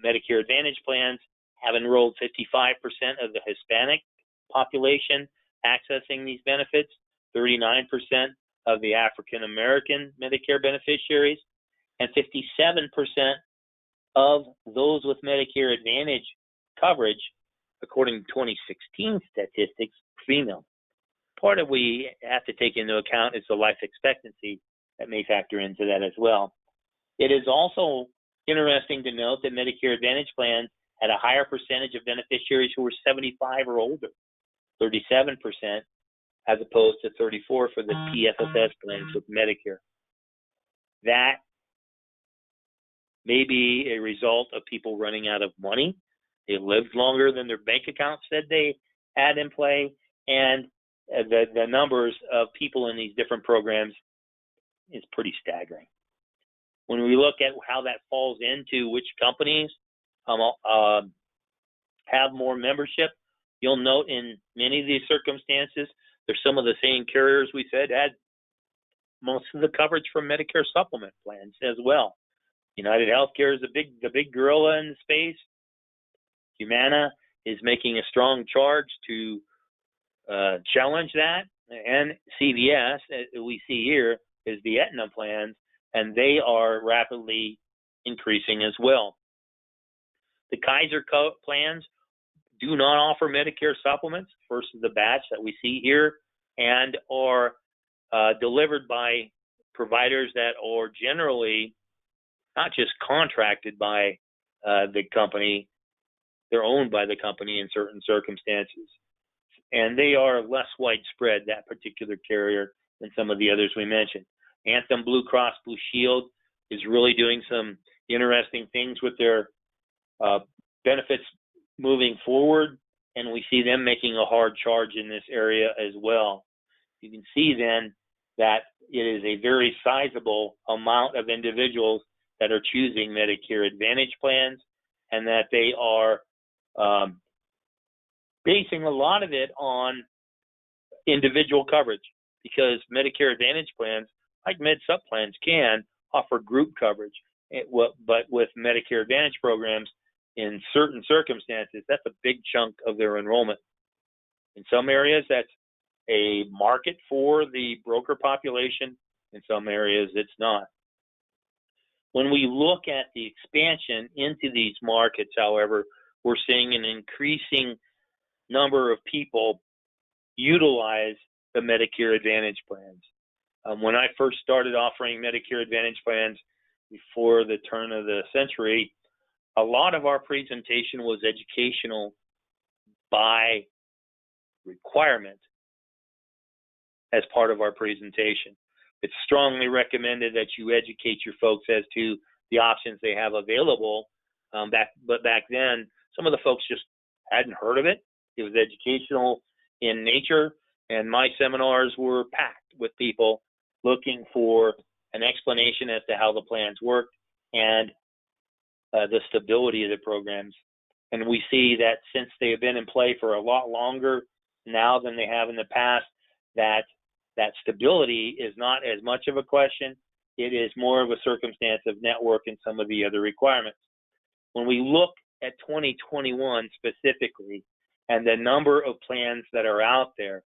Medicare Advantage plans have enrolled 55% of the Hispanic population accessing these benefits, 39% of the African American Medicare beneficiaries, and 57% of those with Medicare Advantage coverage, according to 2016 statistics, female. Part of we have to take into account is the life expectancy that may factor into that as well. It is also interesting to note that Medicare Advantage plans had a higher percentage of beneficiaries who were 75 or older, 37%, as opposed to 34% for the PFFS plans with Medicare. That may be a result of people running out of money. They lived longer than their bank account said they had in play, and the numbers of people in these different programs is pretty staggering. When we look at how that falls into which companies have more membership, you'll note in many of these circumstances, there's some of the same carriers we said had most of the coverage from Medicare supplement plans as well. United Healthcare is the big gorilla in the space. Humana is making a strong charge to challenge that, and CVS, as we see here, is the Aetna plans, and they are rapidly increasing as well. The Kaiser plans do not offer Medicare supplements, first of the batch that we see here, and are delivered by providers that are generally not just contracted by the company, they're owned by the company in certain circumstances. and they are less widespread, that particular carrier, than some of the others we mentioned. Anthem Blue Cross Blue Shield is really doing some interesting things with their benefits moving forward, and we see them making a hard charge in this area as well. You can see then that it is a very sizable amount of individuals that are choosing Medicare Advantage plans, and that they are basing a lot of it on individual coverage, because Medicare Advantage plans, like Med Sup plans, can offer group coverage. But with Medicare Advantage programs, in certain circumstances, that's a big chunk of their enrollment. In some areas, that's a market for the broker population. In some areas, it's not. When we look at the expansion into these markets, however, we're seeing an increasing number of people utilize the Medicare Advantage plans. When I first started offering Medicare Advantage plans before the turn of the century, a lot of our presentation was educational by requirement as part of our presentation. It's strongly recommended that you educate your folks as to the options they have available. But back then, some of the folks just hadn't heard of it. It was educational in nature, and my seminars were packed with people looking for an explanation as to how the plans work and the stability of the programs. And we see that since they have been in play for a lot longer now than they have in the past, that stability is not as much of a question. It is more of a circumstance of network and some of the other requirements. When we look at 2021 specifically and the number of plans that are out there,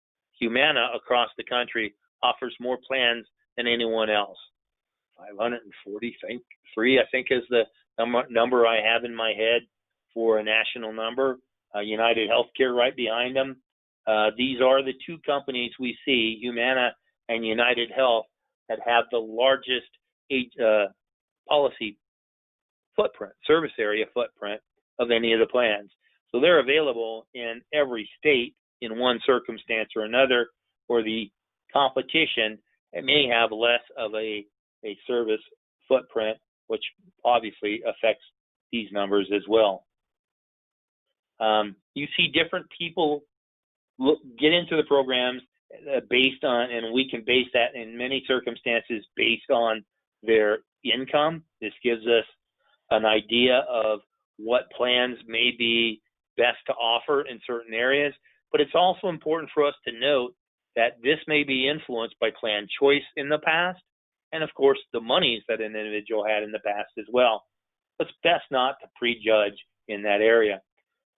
Humana across the country offers more plans than anyone else. 543, I think, is the number I have in my head for a national number. United Healthcare right behind them. These are the two companies we see, Humana and United Health, that have the largest policy footprint, service area footprint of any of the plans. So they're available in every state in one circumstance or another, or the competition it may have less of a service footprint, which obviously affects these numbers as well. You see different people get into the programs based on, and we can base that in many circumstances based on their income. This gives us an idea of what plans may be best to offer in certain areas, but it's also important for us to note that this may be influenced by plan choice in the past, and of course the monies that an individual had in the past as well. It's best not to prejudge in that area.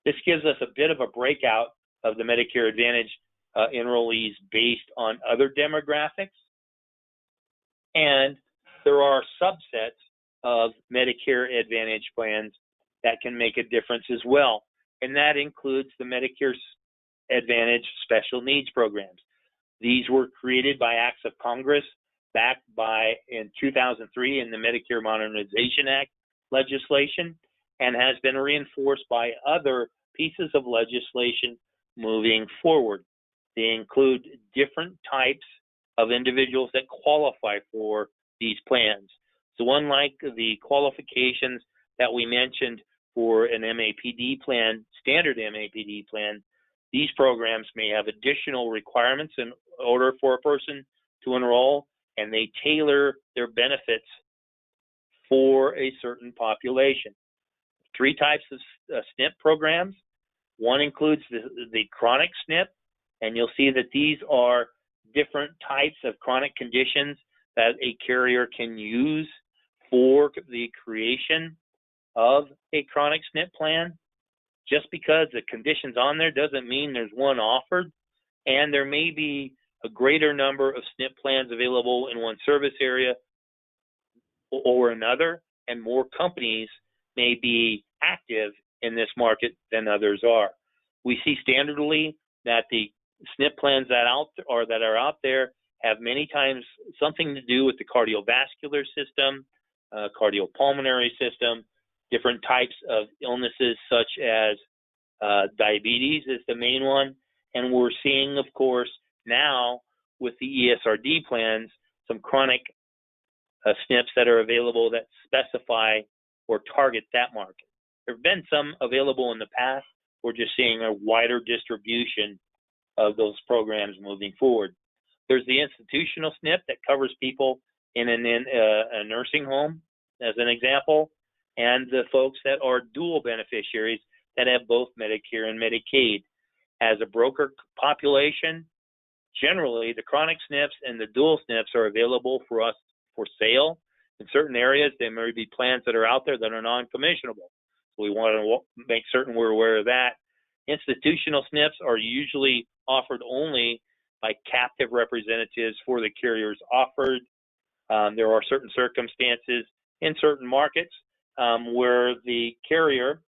This gives us a bit of a breakout of the Medicare Advantage enrollees based on other demographics, and there are subsets of Medicare Advantage plans that can make a difference as well, and that includes the Medicare Advantage Special Needs programs. These were created by acts of Congress back in 2003 in the Medicare Modernization Act legislation, and has been reinforced by other pieces of legislation moving forward. They include different types of individuals that qualify for these plans. So unlike the qualifications that we mentioned for an MAPD plan, standard MAPD plan, these programs may have additional requirements in order for a person to enroll, and they tailor their benefits for a certain population. 3 types of SNP programs. One includes the chronic SNP, and you'll see that these are different types of chronic conditions that a carrier can use for the creation of a chronic SNP plan. Just because the condition's on there doesn't mean there's one offered, and there may be a greater number of SNP plans available in one service area or another, and more companies may be active in this market than others are. We see standardly that the SNP plans that are out there have many times something to do with the cardiovascular system, cardiopulmonary system, different types of illnesses such as diabetes is the main one, And we're seeing, of course, now with the ESRD plans, some chronic SNPs that are available that specify or target that market. There have been some available in the past. We're just seeing a wider distribution of those programs moving forward. There's the institutional SNP that covers people in a nursing home, as an example, and the folks that are dual beneficiaries that have both Medicare and Medicaid. As a broker population, generally the chronic SNPs and the dual SNPs are available for us for sale. In certain areas, there may be plans that are out there that are non-commissionable. We want to make certain we're aware of that. Institutional SNPs are usually offered only by captive representatives for the carriers offered. There are certain circumstances in certain markets where the carrier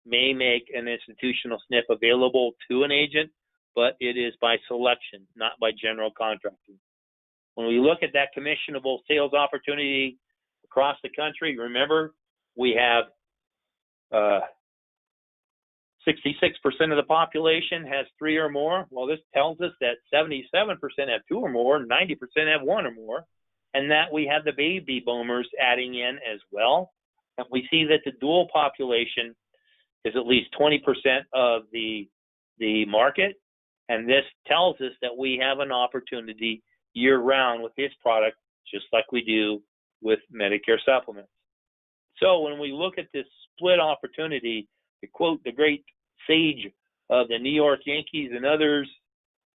may make an institutional SNP available to an agent, but it is by selection, not by general contracting. When we look at that commissionable sales opportunity across the country, remember we have 66% of the population has 3 or more. Well, this tells us that 77% have 2 or more, 90% have 1 or more, and that we have the baby boomers adding in as well. And we see that the dual population is at least 20% of the market, and this tells us that we have an opportunity year-round with this product, just like we do with Medicare supplements. So when we look at this split opportunity, to quote the great sage of the New York Yankees and others,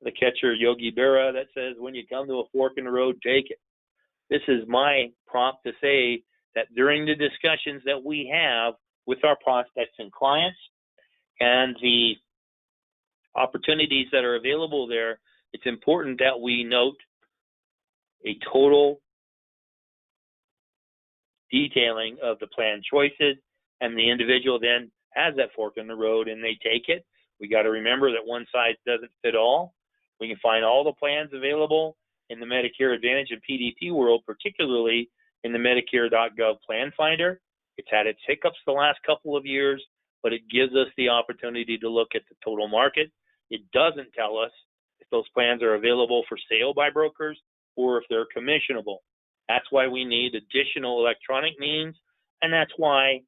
the catcher Yogi Berra, that says, when you come to a fork in the road, take it. This is my prompt to say that during the discussions that we have with our prospects and clients and the opportunities that are available there, it's important that we note a total detailing of the plan choices, and the individual then has that fork in the road and they take it. We got to remember that one size doesn't fit all. We can find all the plans available in the Medicare Advantage and PDP world, particularly in the Medicare.gov plan finder. It's had its hiccups the last couple of years, but it gives us the opportunity to look at the total market. It doesn't tell us if those plans are available for sale by brokers or if they're commissionable. That's why we need additional electronic means, and that's why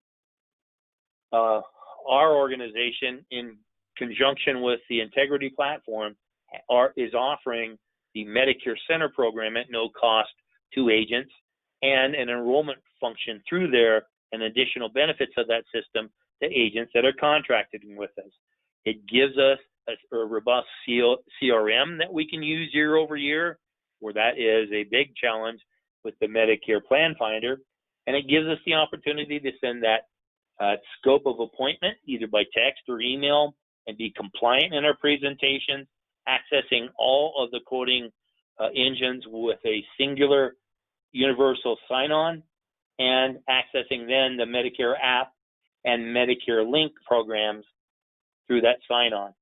our organization, in conjunction with the Integrity Platform, is offering the Medicare Center program at no cost to agents and an enrollment function through there and additional benefits of that system to agents that are contracting with us. It gives us a robust CRM that we can use year over year, where that is a big challenge with the Medicare Plan Finder, and it gives us the opportunity to send that scope of appointment either by text or email and be compliant in our presentations, accessing all of the quoting engines with a singular universal sign-on, and accessing then the Medicare app and Medicare Link programs through that sign-on.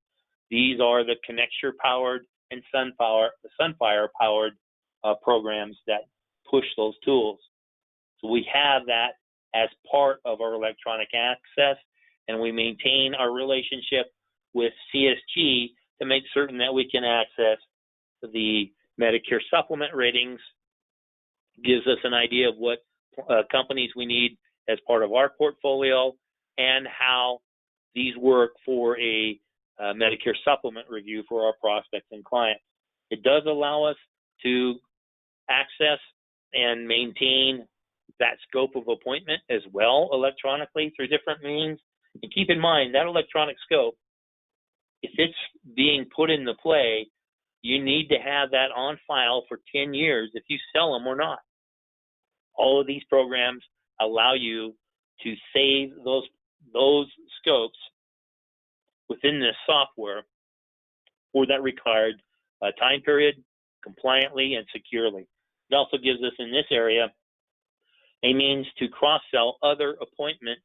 These are the Connecture-powered and Sunfire-powered programs that push those tools. So we have that as part of our electronic access, and we maintain our relationship with CSG to make certain that we can access the Medicare supplement ratings. Gives us an idea of what companies we need as part of our portfolio and how these work for a Medicare supplement review for our prospects and clients. It does allow us to access and maintain that scope of appointment as well electronically through different means. And keep in mind that electronic scope, if it's being put into play, you need to have that on file for 10 years if you sell them or not. All of these programs allow you to save those scopes within this software for that required time period, compliantly and securely. It also gives us in this area a means to cross-sell other appointment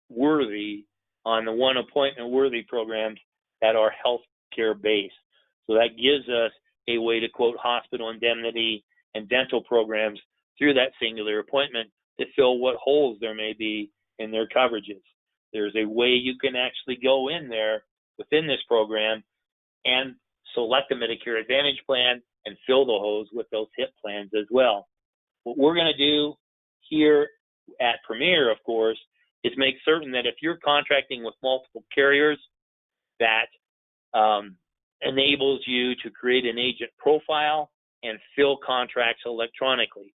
worthy on the one appointment worthy programs that are healthcare based. So that gives us a way to quote hospital indemnity and dental programs through that singular appointment to fill what holes there may be in their coverages. There's a way you can actually go in there within this program and select a Medicare Advantage plan and fill the hose with those HIP plans as well. What we're going to do here at Premier, of course, is make certain that if you're contracting with multiple carriers, that enables you to create an agent profile and fill contracts electronically.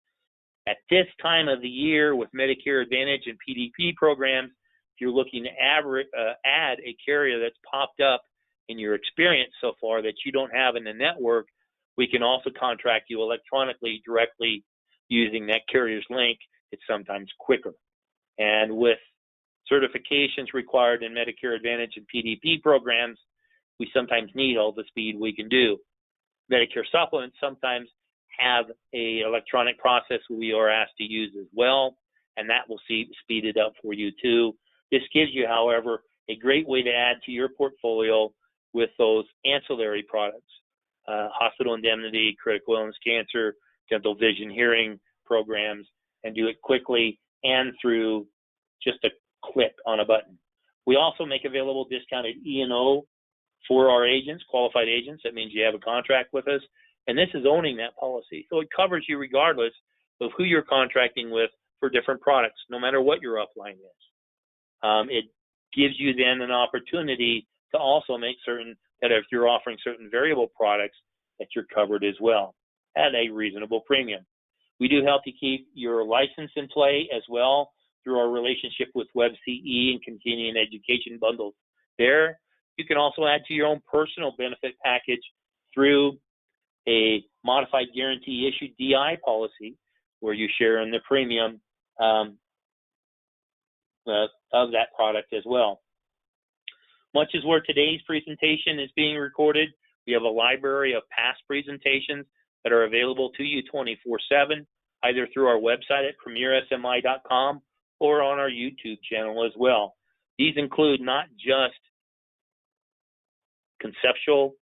At this time of the year with Medicare Advantage and PDP programs, if you're looking to add a carrier that's popped up in your experience so far that you don't have in the network, we can also contract you electronically directly using that carrier's link. It's sometimes quicker. And with certifications required in Medicare Advantage and PDP programs, we sometimes need all the speed we can do. Medicare supplements sometimes have a electronic process we are asked to use as well, and that will speed it up for you too. This gives you, however, a great way to add to your portfolio with those ancillary products, hospital indemnity, critical illness, cancer, dental, vision, hearing programs, and do it quickly and through just a click on a button. We also make available discounted E&O for our agents, qualified agents. That means you have a contract with us, and this is owning that policy. So it covers you regardless of who you're contracting with for different products, no matter what your upline is. It gives you then an opportunity to also make certain that if you're offering certain variable products, that you're covered as well at a reasonable premium. We do help you keep your license in play as well through our relationship with WebCE and continuing education bundles. There, you can also add to your own personal benefit package through a modified guarantee issued DI policy where you share in the premium of that product as well. Much as where today's presentation is being recorded, we have a library of past presentations that are available to you 24/7, either through our website at premiersmi.com or on our YouTube channel as well. These include not just conceptual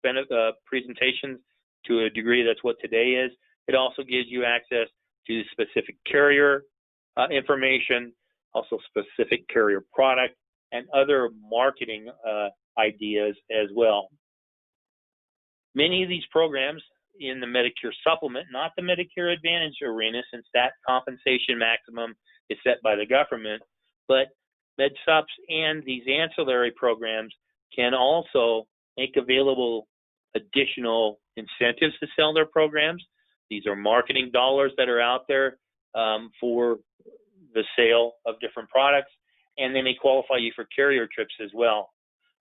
presentations to a degree that's what today is. It also gives you access to specific carrier information, also specific carrier product, and other marketing ideas as well. Many of these programs in the Medicare supplement, not the Medicare Advantage arena, since that compensation maximum is set by the government, but MedSups and these ancillary programs can also make available additional incentives to sell their programs. These are marketing dollars that are out there for the sale of different products, and they may qualify you for carrier trips as well.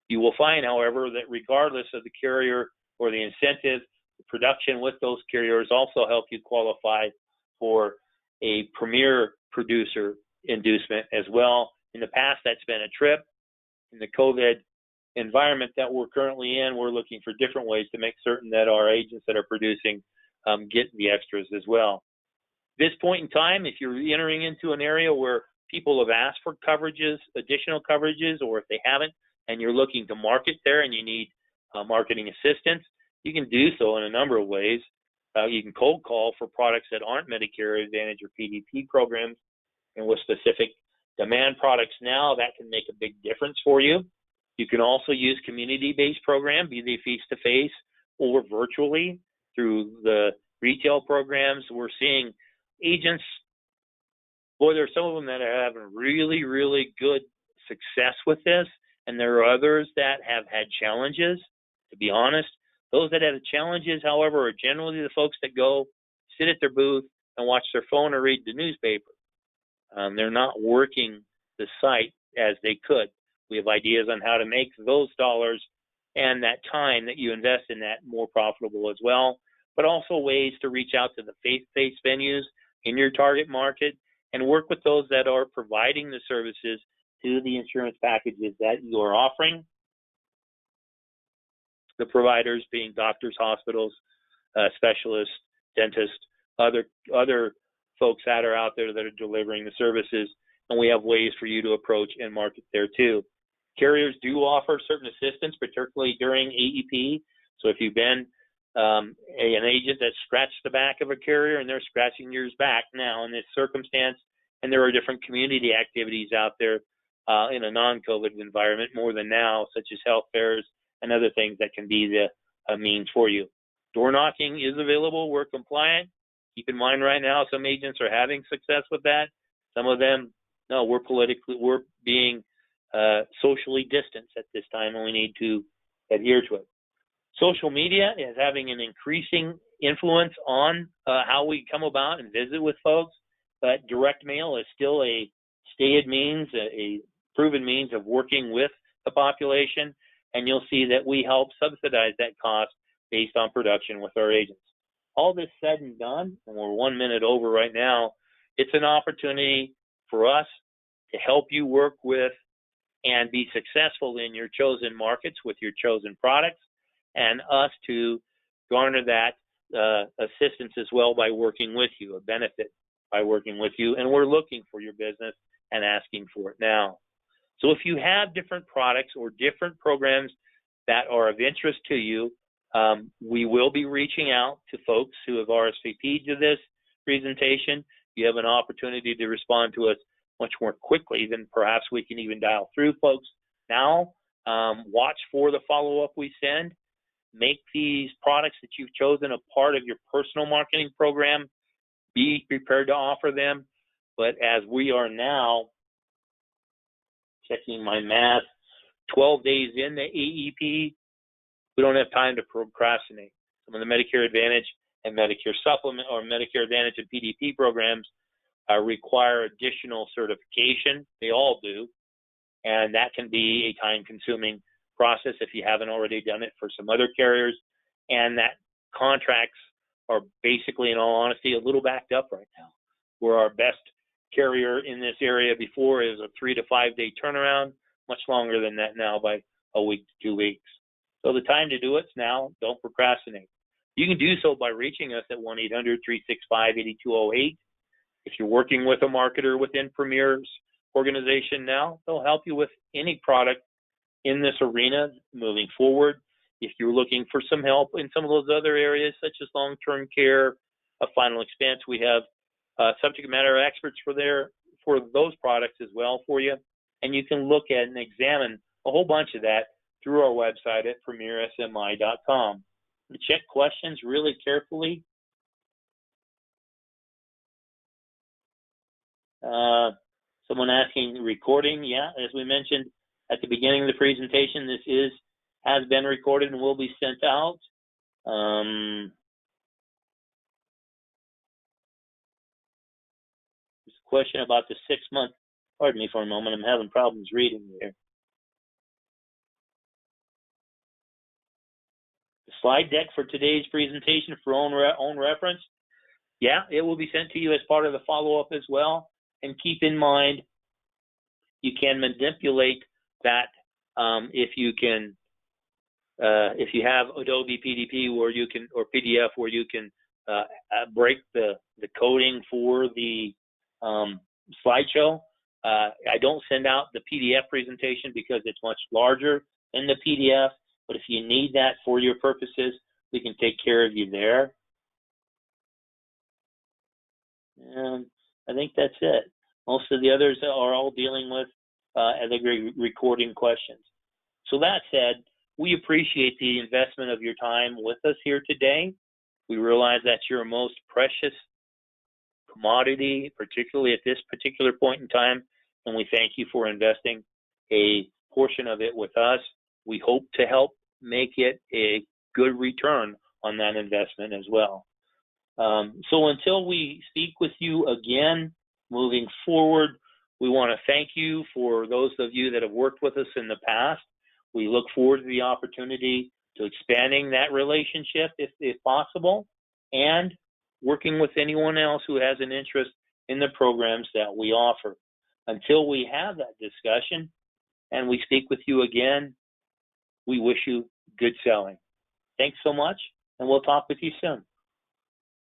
You will find, however, that regardless of the carrier or the incentive, the production with those carriers also help you qualify for a premier producer inducement as well. In the past, that's been a trip. In the COVID environment that we're currently in, we're looking for different ways to make certain that our agents that are producing get the extras as well. This point in time, if you're entering into an area where people have asked for coverages, additional coverages, or if they haven't, and you're looking to market there and you need marketing assistance, you can do so in a number of ways. You can cold call for products that aren't Medicare Advantage or PDP programs, and with specific demand products now, that can make a big difference for you. You can also use community-based programs, be they face-to-face or virtually through the retail programs. We're seeing agents, boy, there are some of them that are having really, really good success with this, and there are others that have had challenges, to be honest. Those that have challenges, however, are generally the folks that go sit at their booth and watch their phone or read the newspaper. They're not working the site as they could. We have ideas on how to make those dollars and that time that you invest in that more profitable as well, but also ways to reach out to the faith-based venues in your target market and work with those that are providing the services to the insurance packages that you are offering. The providers being doctors, hospitals, specialists, dentists, other folks that are out there that are delivering the services, and we have ways for you to approach and market there too. Carriers do offer certain assistance, particularly during AEP. So if you've been an agent that scratched the back of a carrier and they're scratching yours back now in this circumstance, and there are different community activities out there in a non-COVID environment more than now, such as health fairs and other things that can be the means for you. Door knocking is available. We're compliant. Keep in mind right now, some agents are having success with that. Some of them, no, we're being socially distanced at this time, and we need to adhere to it. Social media is having an increasing influence on how we come about and visit with folks, but direct mail is still a stated means, a proven means of working with the population, and you'll see that we help subsidize that cost based on production with our agents. All this said and done, and we're 1 minute over right now, it's an opportunity for us to help you work with and be successful in your chosen markets with your chosen products, and us to garner that assistance as well by working with you, a benefit by working with you. And we're looking for your business and asking for it now. So if you have different products or different programs that are of interest to you, we will be reaching out to folks who have RSVP'd to this presentation. You have an opportunity to respond to us much more quickly than perhaps we can even dial through folks now. Watch for the follow-up we send. Make these products that you've chosen a part of your personal marketing program. Be prepared to offer them. But as we are now, checking my math, 12 days in the AEP, we don't have time to procrastinate. Some of the Medicare Advantage and Medicare Supplement or Medicare Advantage and PDP programs require additional certification. They all do. And that can be a time-consuming process if you haven't already done it for some other carriers. And that contracts are basically, in all honesty, a little backed up right now. Where our best carrier in this area before is a 3 to 5 day turnaround, much longer than that now by a week to 2 weeks. So the time to do it's now. Don't procrastinate. You can do so by reaching us at 1-800-365-8208. If you're working with a marketer within Premier's organization now, they'll help you with any product in this arena moving forward. If you're looking for some help in some of those other areas, such as long-term care, a final expense, we have subject matter experts for those products as well for you. And you can look at and examine a whole bunch of that through our website at premiersmi.com. Check questions really carefully. Someone asking recording. Yeah, as we mentioned at the beginning of the presentation, this has been recorded and will be sent out. There's a question about the 6-month. Pardon me for a moment. I'm having problems reading here. The slide deck for today's presentation for own reference. Yeah, it will be sent to you as part of the follow-up as well. And keep in mind, you can manipulate that if you have Adobe PDP or PDF where you can break the coding for the slideshow. I don't send out the PDF presentation because it's much larger than the PDF, but if you need that for your purposes, we can take care of you there. And I think that's it. Most of the others are all dealing with the recording questions. So that said, we appreciate the investment of your time with us here today. We realize that's your most precious commodity, particularly at this particular point in time, and we thank you for investing a portion of it with us. We hope to help make it a good return on that investment as well. So until we speak with you again, moving forward, we want to thank you for those of you that have worked with us in the past. We look forward to the opportunity to expanding that relationship if possible, and working with anyone else who has an interest in the programs that we offer. Until we have that discussion and we speak with you again, we wish you good selling. Thanks so much, and we'll talk with you soon.